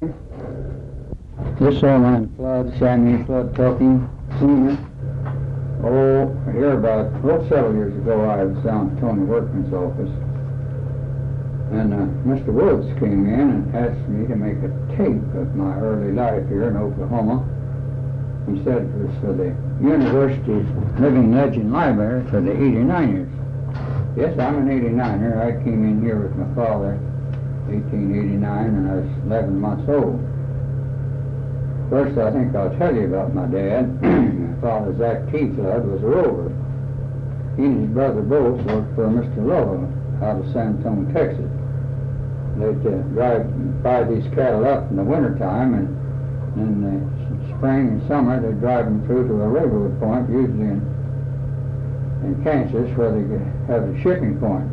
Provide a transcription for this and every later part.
This old man Flood, Samuel Flood talking, Sr. Oh, here several years ago I was down at Tony Workman's office, and Mr. Woods came in and asked me to make a tape of my early life here in Oklahoma. He said it was for the University Living Legend Library for the 89ers. Yes, I'm an 89er. I came in here with my father 1889, and I was 11 months old. First, I think I'll tell you about my dad. My father, Zach T. Flood, was a rover. He and his brother both worked for Mr. Lovell out of San Antonio, Texas. They'd buy these cattle up in the wintertime, and in the spring and summer they'd drive them through to a railroad point, usually in Kansas, where they could have a shipping point.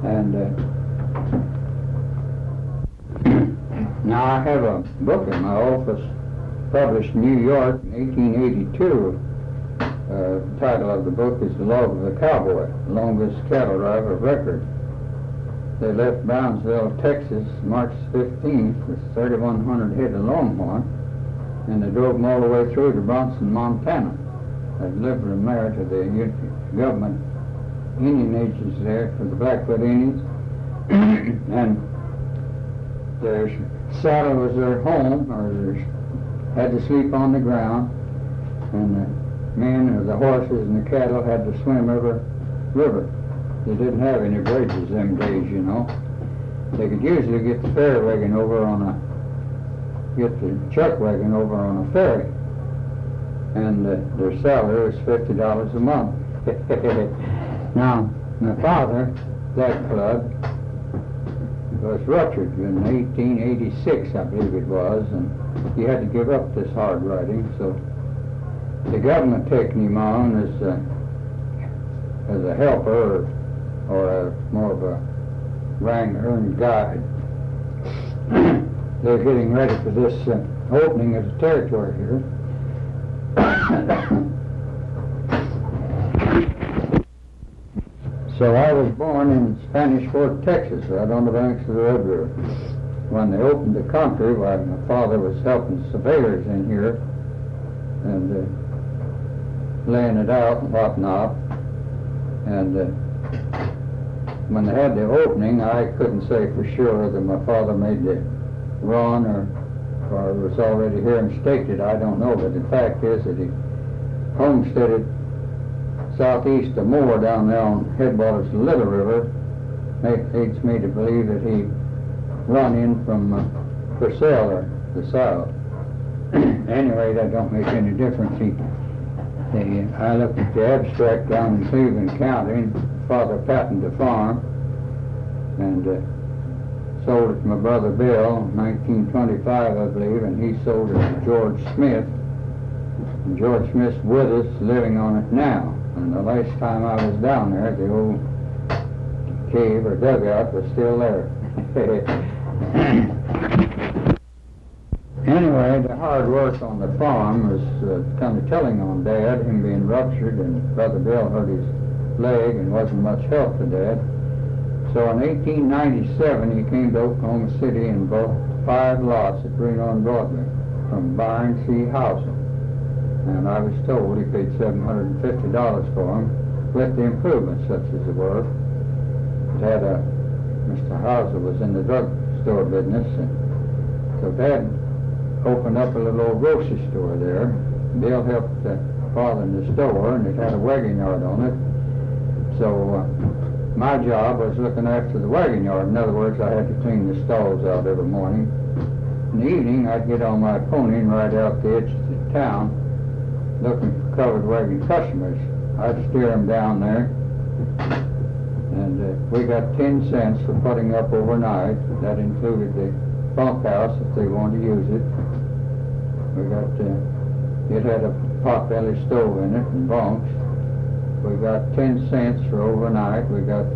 And now I have a book in my office published in New York in 1882. The title of the book is The Love of the Cowboy, the longest cattle drive of record. They left Brownsville, Texas, March 15th with 3,100 head of Longhorn, and they drove them all the way through to Bronson, Montana. They delivered them there to the government Indian agency there for the Blackfoot Indians, and their saddle was their home, or they had to sleep on the ground, and the men or the horses and the cattle had to swim over river. They didn't have any bridges them days, you know. They could usually get the ferry wagon over get the chuck wagon over on a ferry, and their salary was $50 a month. Now, my father, Zach Flood, was ruptured in 1886, I believe it was, and he had to give up this hard riding, so the government taking him on as a helper or more of a rank-earned guide. They're getting ready for this opening of the territory here. So I was born in Spanish Fork, Texas, right on the banks of the Red River. When they opened the country, my father was helping surveyors in here and laying it out and whatnot. And when they had the opening, I couldn't say for sure that my father made the run or was already here and staked it. I don't know, but the fact is that he homesteaded southeast of Moore down there on headwaters of the Little River. Leads me to believe that he run in from Purcell or the south. Anyway, that don't make any difference. I looked at the abstract down in Cleveland County, and Father patented the farm and sold it to my brother Bill in 1925, I believe, and he sold it to George Smith. And George Smith's with us, living on it now. And the last time I was down there, the old cave or dugout was still there. Anyway, the hard work on the farm was kind of telling on Dad, him being ruptured, and Brother Bill hurt his leg and wasn't much help to Dad. So in 1897, he came to Oklahoma City and bought 5 lots at Reno and Broadway from Byron C. Housel. And I was told he paid $750 for them, with the improvements such as they were. Mr. Housel was in the drugstore business, and so Dad opened up a little old grocery store there. Bill helped Father in the store, and it had a wagon yard on it. So my job was looking after the wagon yard. In other words, I had to clean the stalls out every morning. In the evening, I'd get on my pony and ride out the edge of the town looking for covered wagon customers. I'd steer them down there, and we got 10 cents for putting up overnight. That included the bunkhouse if they wanted to use it. It had a pot-belly stove in it and bunks. We got 10 cents for overnight. We got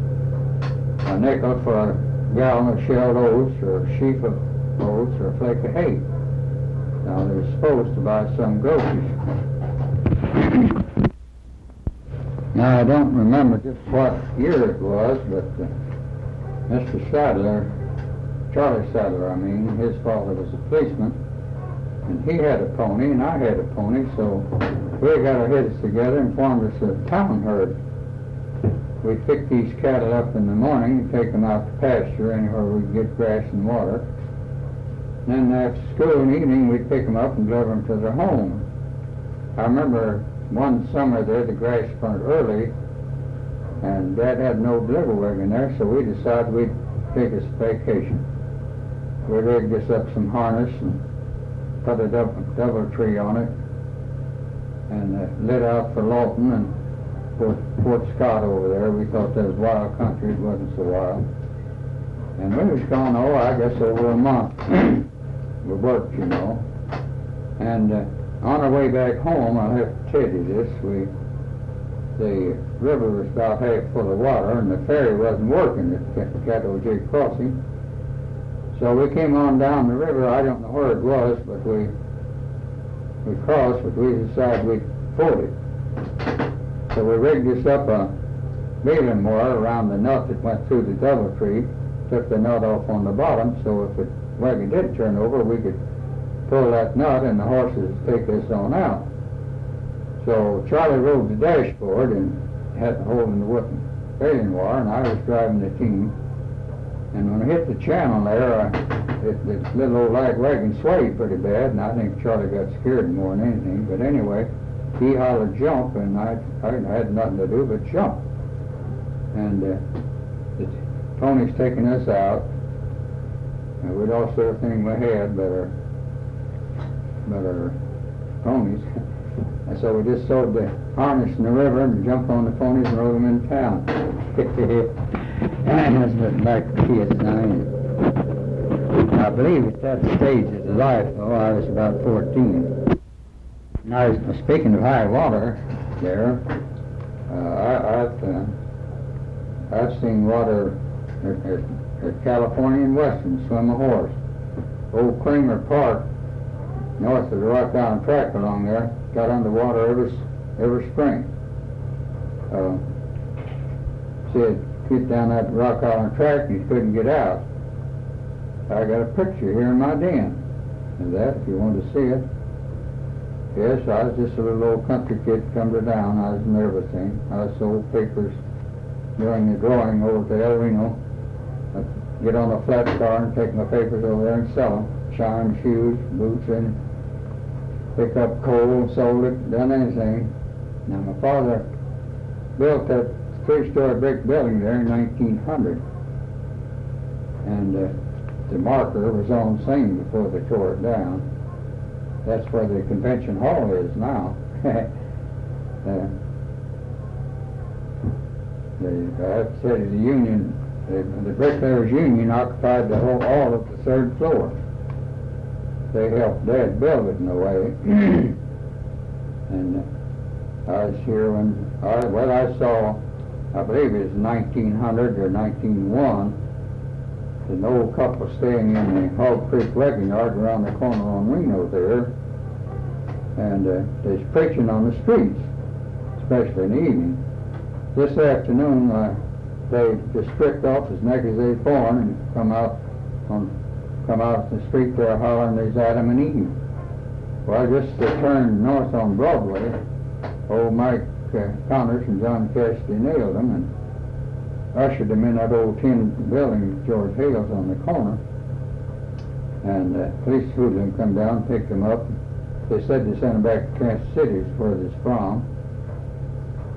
a nickel for a gallon of shelled oats or a sheaf of oats or a flake of hay. Now they're supposed to buy some groceries. Now I don't remember just what year it was, but Mr. Sadler Charlie Sadler, I mean. His father was a policeman, and he had a pony, and I had a pony, so we got our heads together and formed us a town herd. We'd pick these cattle up in the morning and take them out to pasture anywhere we could get grass and water. And then after school in the evening, we'd pick them up and deliver them to their home. I remember one summer there, the grass burnt early, and Dad had no delivery wagon there, so we decided we'd take us a vacation. We rigged us up some harness and put a double tree on it, and lit out for Lawton and Fort Scott over there. We thought that was wild country. It wasn't so wild. And we was gone, I guess over a month. We worked, you know. And on our way back home, I'll have to tell you this, the river was about half full of water, and the ferry wasn't working at Caddo J Crossing. So we came on down the river. I don't know where it was, but we crossed, but we decided we'd ford it. So we rigged us up a baling wire around the nut that went through the double tree, took the nut off on the bottom, so if the wagon did turn over, we could pull that nut and the horses would take us on out. So Charlie rode the dashboard and had the hold in the baling wire, and I was driving the team. And when I hit the channel there, the little old light wagon swayed pretty bad, and I think Charlie got scared more than anything. But anyway, he hollered jump, and I had nothing to do but jump. And the pony's taking us out, and we'd lost everything we had but our ponies. And so we just sewed the harness in the river and jumped on the ponies and rode them in town. And that's like kids now, ain't it? I believe at that stage of life, though, I was about 14. Now, speaking of high water there, I've seen water at California and Western swim a horse. Old Kramer Park, north of the Rock Island track along there, got underwater every spring. See it get down that Rock Island track and you couldn't get out. I got a picture here in my den of that if you want to see it. Yes, I was just a little old country kid come to down. I was in everything. I sold papers during the drawing over to El Reno. I'd get on a flat car and take my papers over there and sell them. Shine shoes, boots, and pick up coal, sold it, done anything. Now my father built that 3-story brick building there in 1900. And the marker was on scene before they tore it down. That's where the convention hall is now. I said the union, the bricklayers union occupied all of the 3rd floor. They helped Dad build it in a way. And I was here when I saw, I believe it was 1900 or 1901, an old couple staying in the Hog Creek Wagon Yard around the corner on Reno there, and they's preaching on the streets, especially in the evening. This afternoon, they just stripped off as naked as they born and come out the street there hollering there's Adam and Eve. Well, just turned north on Broadway, old Mike Connors and John Cassidy nailed them and ushered them in that old tin building George Hale's on the corner. And police hoodlum come down and picked them up. They said they sent them back to Kansas City, where they're from.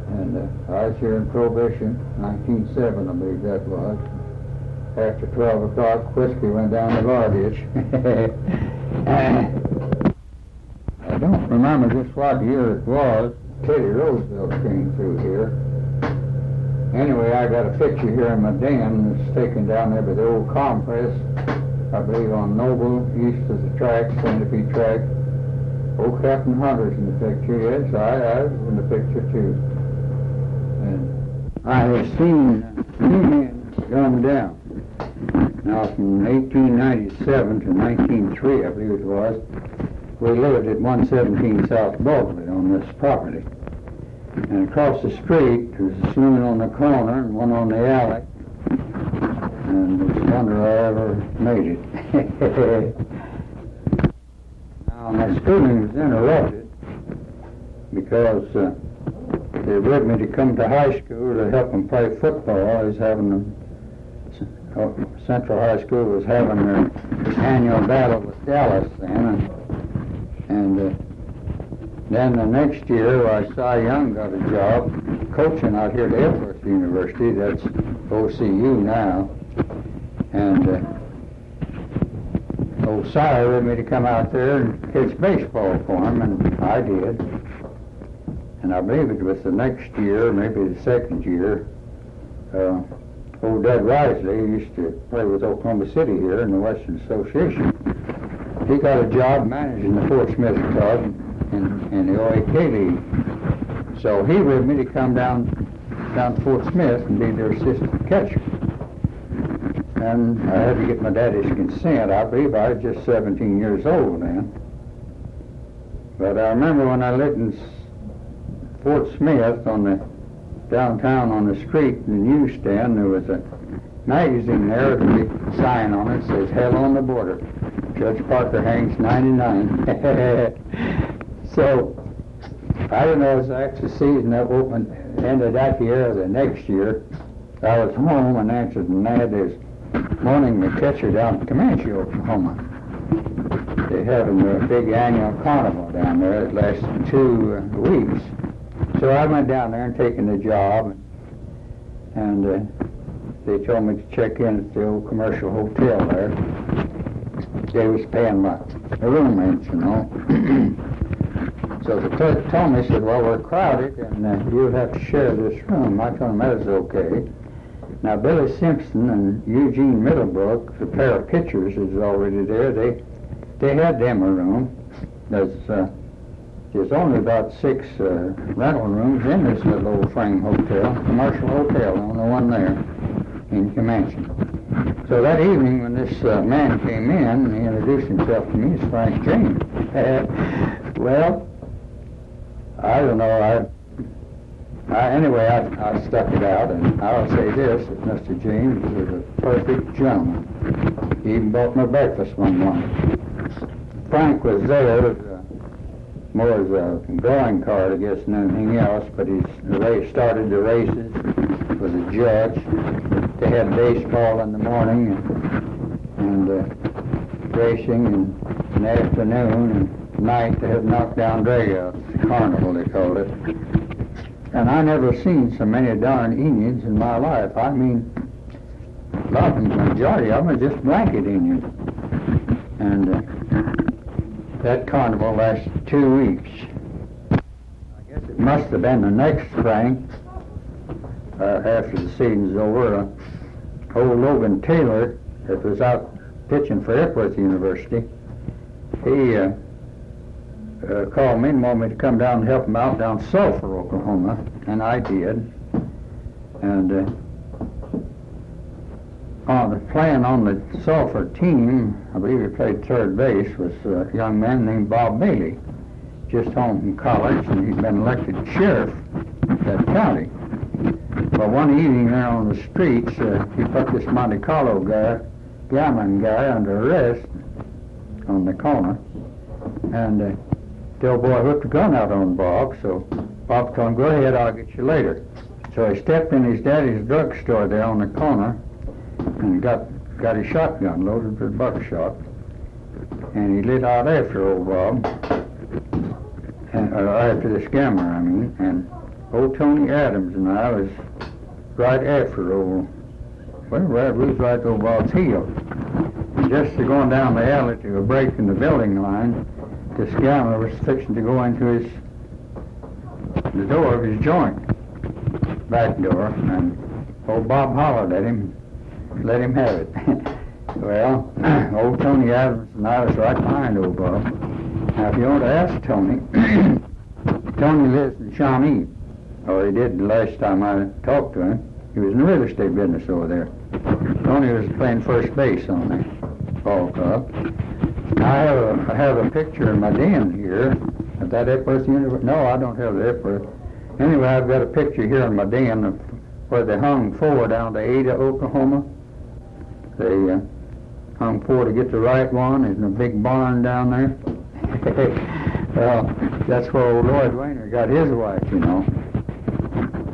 And I was here in Prohibition, 1907, I believe that was. After 12 o'clock, whiskey went down the bar ditch. I don't remember just what year it was. Teddy Roosevelt came through here. Anyway, I got a picture here in my den that's taken down there by the old compress, I believe on Noble, east of the track, Santa track. Old Captain Hunter's in the picture, yes, I was in the picture too. And I have seen men gone down. Now from 1897 to 1903, I believe it was, we lived at 117 South Broadway on this property. And across the street, there's a saloon on the corner and one on the alley. And and it's a wonder I ever made it. Now, my schooling was interrupted because they wanted me to come to high school to help them play football. I was having Central High School was having their annual battle with Dallas then, and then the next year, Cy Young got a job coaching out here at Epworth University. That's OCU now, and old Cy wanted me to come out there and pitch baseball for him, and I did. And I believe it was the next year, maybe the second year, old Dad Risley, who used to play with Oklahoma City here in the Western Association, he got a job managing the Fort Smith Club in the OAK League. So he wanted me to come down to Fort Smith and be their assistant catcher. And I had to get my daddy's consent. I believe I was just 17 years old then. But I remember when I lived in Fort Smith downtown on the street in the newsstand, there was a magazine there with a big sign on it that says, "Hell on the Border. Judge Parker hangs 99. So I don't know, as the season ended that year or the next year, I was home and answered my dad's morning the catcher down in Comanche, Oklahoma. They're having a big annual carnival down there. It lasted 2 weeks. So I went down there and taken the job, and they told me to check in at the old commercial hotel there. They was paying my room rent, you know. So the clerk told me, said, "Well, we're crowded, and you'll have to share this room." I told him that was okay. Now, Billy Simpson and Eugene Middlebrook, the pair of pitchers that was already there, they had them a room. There's only about 6 rental rooms in this little old frame hotel, commercial hotel, the only one there in Comanche. So that evening when this man came in, he introduced himself to me as Frank James. Well, I don't know, anyway, I stuck it out, and I'll say this, that Mr. James was a perfect gentleman. He even bought my breakfast one morning. Frank was there more as a drawing card, I guess, than anything else, but he started the races, was a judge. They had baseball in the morning, and racing in the afternoon, and night they had knockdown dragouts, the carnival they called it. And I never seen so many darn Indians in my life. I mean, a lot of them, the majority of them are just blanket Indians. And that carnival lasted 2 weeks. I guess it must have been the next spring, after the season's over, old Logan Taylor, that was out pitching for Epworth University, he called me and wanted me to come down and help him out down Sulphur, Oklahoma, and I did. And playing on the Sulphur team, I believe he played third base, was a young man named Bob Bailey, just home from college, and he'd been elected sheriff of that county. But one evening there on the streets, he put this Monte Carlo gambling guy under arrest on the corner, and the old boy whipped a gun out on Bob, so Bob told him, "Go ahead, I'll get you later." So he stepped in his daddy's drugstore there on the corner and got his shotgun loaded with buckshot, and he lit out after old Bob, or after this gambler, I mean, and old Tony Adams and I was right after old, we was right over Bob's heel. And just going down the alley to a break in the building line, this gambler was fixing to go into the door of his joint, back door, and old Bob hollered at him, let him have it. Well, old Tony Adams and I was right behind old Bob. Now, if you want to ask Tony, Tony lives in Shawnee, or he did the last time I talked to him. He was in the real estate business over there. Tony was playing first base on the ball club. Now, I have a picture in my den here of that Epworth University. No, I don't have the Epworth. Anyway, I've got a picture here in my den of where they hung 4 down to Ada, Oklahoma. They hung for to get the right one. There's a big barn down there. Well, that's where old Lloyd Weiner got his wife, you know.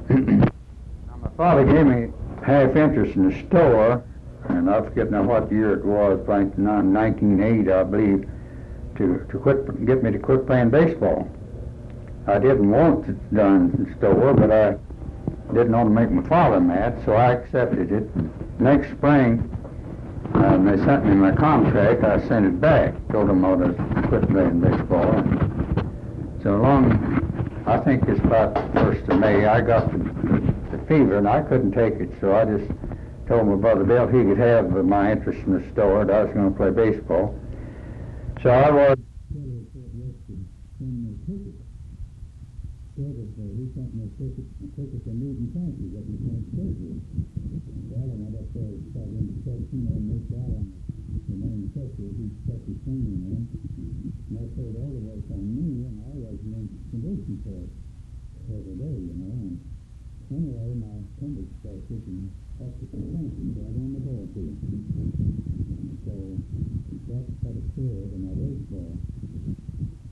Now, my father gave me half interest in the store, and I forget now what year it was, probably 1980, I believe, to get me to quit playing baseball. I didn't want the darn store, but I didn't want to make my father mad, so I accepted it. Next spring, they sent me my contract. I sent it back. Told them I was quit playing baseball. And so long, I think it's about the 1st of May, I got the fever, and I couldn't take it, so I just told my brother Bill he could have my interest in the store, that I was going to play baseball. So I was... He sent me a ticket to Newton County that we can't take it. Well, I went up there and started in the section and moved out on the main catcher. He stuck his finger in there. And I told all the work on me, and I wasn't in condition for it every day, you know. And anyway, my appendix started kicking up the consumption right on the ball field. So that put a period in my baseball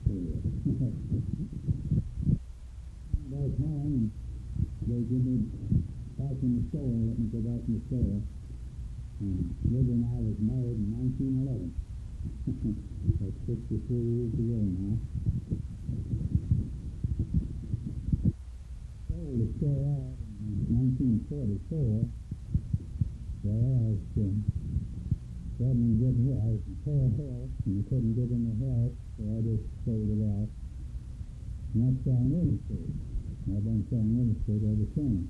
career. By the time they give me back in the store, let me go back in the store. And Libby and I was married in 1911. That's 63 years ago now. Sold the store out in 1944. Well, I was struggling to get here. I was in poor health, and I couldn't get in the house, so I just sold it out. And that's selling real estate. I've been selling real estate ever since.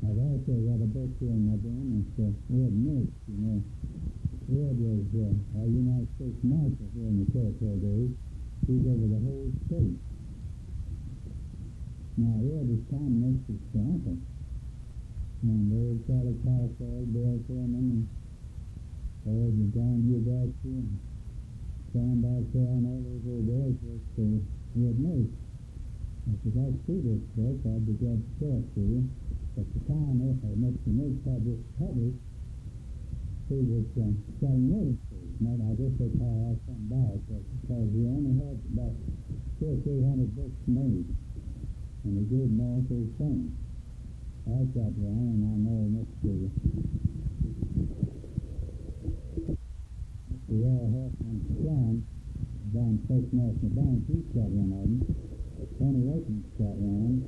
I've also got a book here in my den. It's Red Mix, you know. Red was our United States Marshal here in the territory days. He's over the whole state. Now, Red is kind of next to his uncle. And old Charlie Carswell, Bill Sherman, and all the John Hugh Bradshaw, and Sam Barcel, and all those old boys was Red Mix. If I see this book, I'd be glad to show it to you. At the time, Mr. Mix had this published, he was selling real estate. Now, I guess they call that something bad, because he only had about 200 or 300 books made, and he did them all those things. I've got one, and I know Mr. Roy Hoffman's son, down First National Bank, he's got one of them. Tony Wakeman's got one.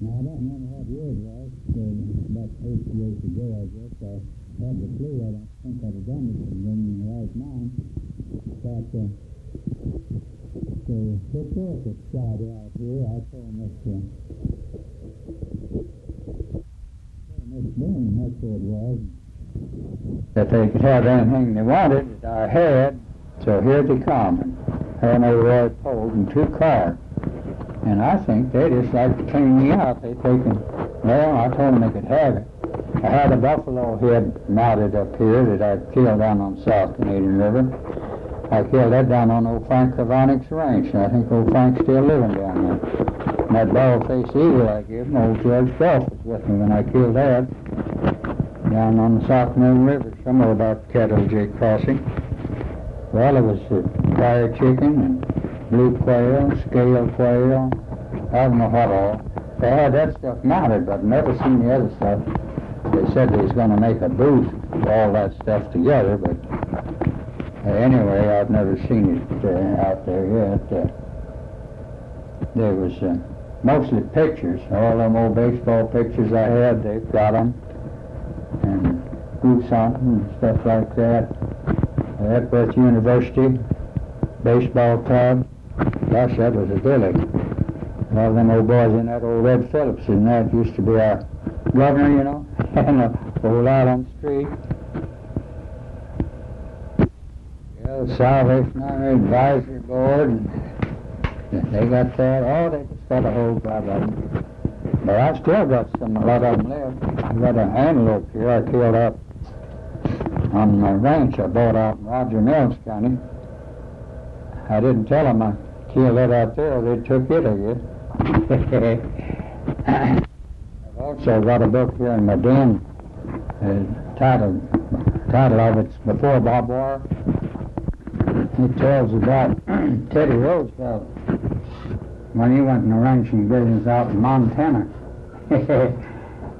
Now, I don't remember what year it was, so about 8 years ago, I guess. I had the flu. I don't think I'd have done it in the right mind. But, so, historical side out here, I told Mr. Boone, that's what it was, that they could have anything they wanted that I had, so here they come. And they were pulled in 2 cars. And I think they just like to clean me out. They taken, well, I told them they could have it. I had a buffalo head mounted up here that I killed down on the South Canadian River. I killed that down on old Frank Kavanik's ranch, and I think old Frank's still living down there. And that bald-faced eagle I gave him, old George Golf was with me when I killed that down on the South Canadian River, somewhere about Cattle Jake Crossing. Well, it was fire chicken and blue quail, scale quail, I don't know what all. They had that stuff mounted, but never seen the other stuff. They said they was going to make a booth with all that stuff together, but anyway, I've never seen it out there yet. There was mostly pictures. All them old baseball pictures I had, they've got them. And goose hunting and stuff like that. Epworth University, baseball club. Gosh, that was idyllic. All them old boys in that old Red Phillips and that used to be our governor, you know, and a whole lot on the street. Yeah, the Salvation Army Advisory Board, and they got that. Oh, they just got a whole lot of them. But I still got a lot of them left. I got an antelope here I killed up on my ranch I bought out in Roger Mills County. I didn't tell them I killed it out there. They took it, I guess. I've also got a book here in my den. Title of it's Before Bob War. It tells about Teddy Roosevelt when he went in the ranching business out in Montana.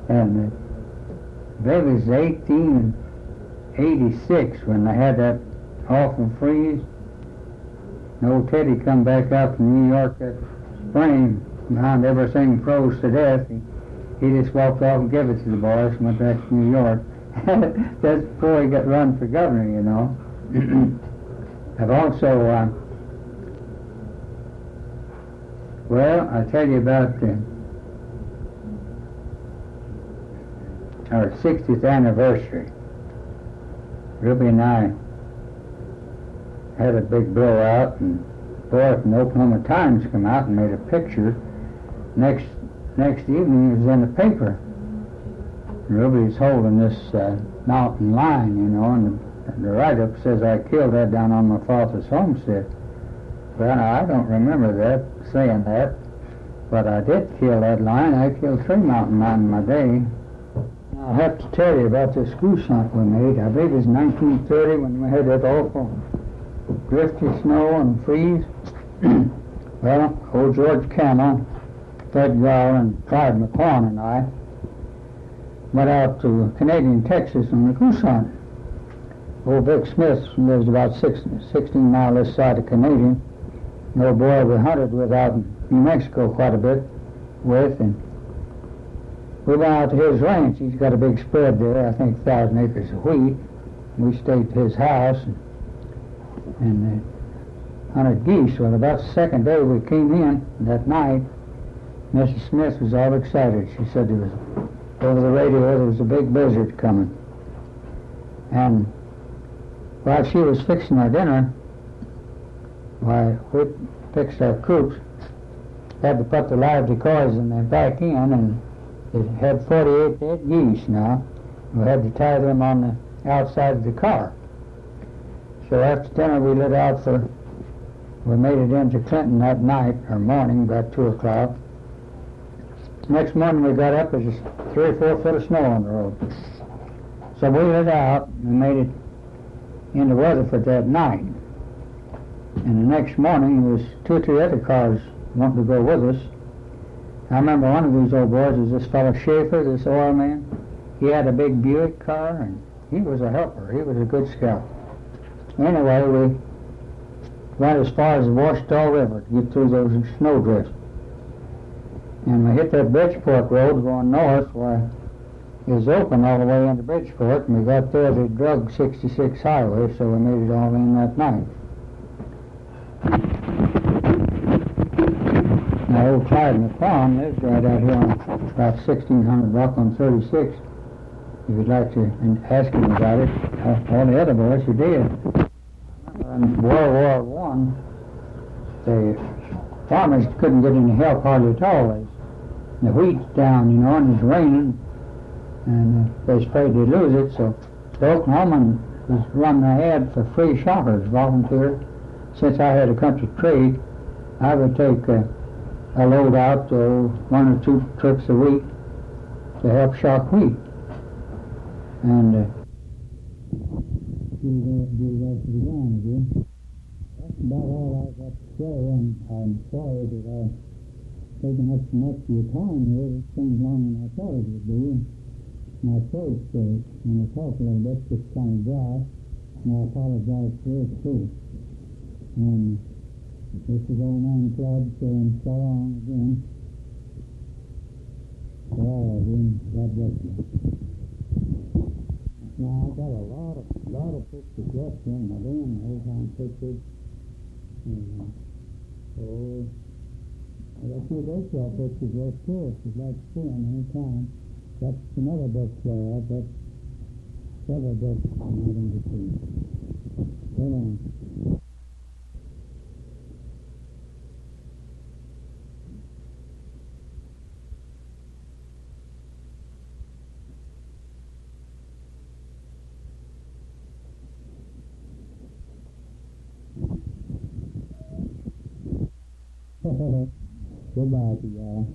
And it was 1886 when they had that awful freeze. And old Teddy come back out from New York that spring, found everything froze to death. He just walked off and gave it to the boys and went back to New York. That's before he got run for governor, you know. I've also, well, I'll tell you about our 60th anniversary. Ruby and I had a big blowout, and the boy from the Oklahoma Times come out and made a picture. Next evening it was in the paper. Ruby's holding this mountain lion, you know, and the write-up says I killed that down on my father's homestead. Well, I don't remember that, saying that, but I did kill that lion. I killed 3 mountain lions in my day. I'll have to tell you about this goose hunt we made. I believe it was 1930 when we had that awful drifty snow and freeze. Well, old George Campbell, Fred Gar, and Clyde McQuan and I went out to Canadian Texas on the goose hunt. Old Vic Smith lives about 16 miles this side of Canadian. An old boy we hunted with out in New Mexico quite a bit with, and we went out to his ranch. He's got a big spread there, I think 1,000 acres of wheat. We stayed at his house and hunted geese. Well, about the second day we came in that night, Mrs. Smith was all excited. She said there was, over the radio, there was a big blizzard coming. And while she was fixing our dinner, why, we fixed our coops, had to put the live decoys in there back in, and it had 48 dead geese now. We had to tie them on the outside of the car. So after dinner we lit out we made it into Clinton that night, or morning, about 2 o'clock. Next morning we got up, there was 3 or 4 foot of snow on the road. So we lit out and made it into Weatherford that night. And the next morning there was 2 or 3 other cars wanting to go with us. I remember one of these old boys was this fellow Schaefer, this oil man. He had a big Buick car, and he was a helper. He was a good scout. Anyway, we went as far as the Washita River to get through those snow drifts. And we hit that Bridgeport road going north, where it was open all the way into Bridgeport, and we got there, they drug 66 highway, so we made it all in that night. Now, old Clyde McQuan lives right out here on about 1600 block on 36. If you'd like to ask him about it, all the other boys who did. In World War I, the farmers couldn't get any help hardly at all. The wheat's down, you know, and it's raining, and they was afraid they'd lose it, so the Oklahoman was running ahead for free shoppers, volunteered. Since I had a country trade, I would take a load out 1 or 2 trips a week to help shop wheat. And do that to the ground again. That's about all I've got to say, and I'm sorry that I've taken up so much of your time here. It seems longer than I thought it would be. My throat, when I talk a little bit, gets kind of dry, and I apologize for it too. And this is Old Man Club saying so long again. For all of you, God bless you. Now, I've got a lot of pictures left in my den, old time pictures. And, so, I got a few baseball pictures left too, if you'd like to see them any time. Got some other books there. I've got several books I'm having to see. So long. Goodbye to y'all.